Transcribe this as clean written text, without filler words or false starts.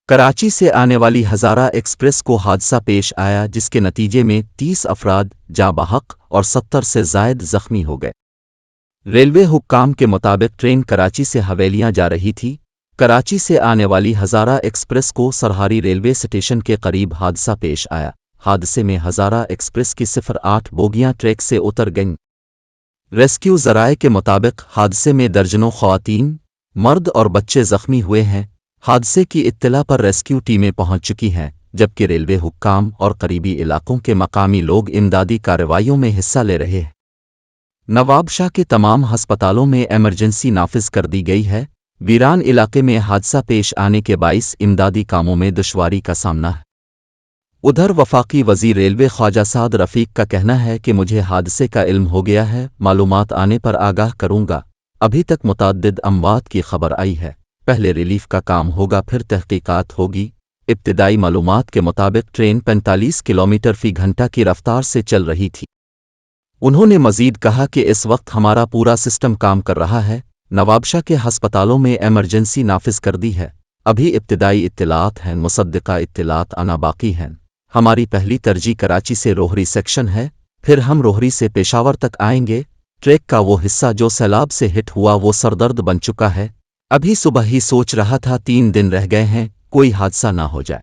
کراچی سے آنے والی ہزارہ ایکسپریس کو حادثہ پیش آیا جس کے نتیجے میں 30 افراد جاں بحق اور 70 سے زائد زخمی ہو گئے۔ ریلوے حکام کے مطابق ٹرین کراچی سے حویلیاں جا رہی تھی۔ کراچی سے آنے والی ہزارہ ایکسپریس کو سرہاری ریلوے اسٹیشن کے قریب حادثہ پیش آیا۔ حادثے میں ہزارہ ایکسپریس کی 08 بوگیاں ٹریک سے اتر گئیں۔ ریسکیو ذرائع کے مطابق حادثے میں درجنوں خواتین، مرد اور بچے زخمی ہوئے ہیں۔ حادثے کی اطلاع پر ریسکیو ٹیمیں پہنچ چکی ہیں، جبکہ ریلوے حکام اور قریبی علاقوں کے مقامی لوگ امدادی کارروائیوں میں حصہ لے رہے ہیں۔ نواب شاہ کے تمام ہسپتالوں میں ایمرجنسی نافذ کر دی گئی ہے۔ ویران علاقے میں حادثہ پیش آنے کے باعث امدادی کاموں میں دشواری کا سامنا ہے۔ ادھر وفاقی وزیر ریلوے خواجہ سعد رفیق کا کہنا ہے کہ مجھے حادثے کا علم ہو گیا ہے، معلومات آنے پر آگاہ کروں گا۔ ابھی تک متعدد اموات کی خبر آئی ہے، پہلے ریلیف کا کام ہوگا پھر تحقیقات ہوگی۔ ابتدائی معلومات کے مطابق ٹرین 45 کلومیٹر فی گھنٹہ کی رفتار سے چل رہی تھی۔ انہوں نے مزید کہا کہ اس وقت ہمارا پورا سسٹم کام کر رہا ہے۔ نواب شاہ کے ہسپتالوں میں ایمرجنسی نافذ کر دی ہے، ابھی ابتدائی اطلاعات ہیں، مصدقہ اطلاعات آنا باقی ہیں۔ ہماری پہلی ترجیح کراچی سے روہری سیکشن ہے، پھر ہم روہری سے پشاور تک آئیں گے۔ ٹریک کا وہ حصہ جو سیلاب سے ہٹ ہوا وہ سردرد بن چکا ہے۔ ابھی صبح ہی سوچ رہا تھا 3 دن رہ گئے ہیں، کوئی حادثہ نہ ہو جائے۔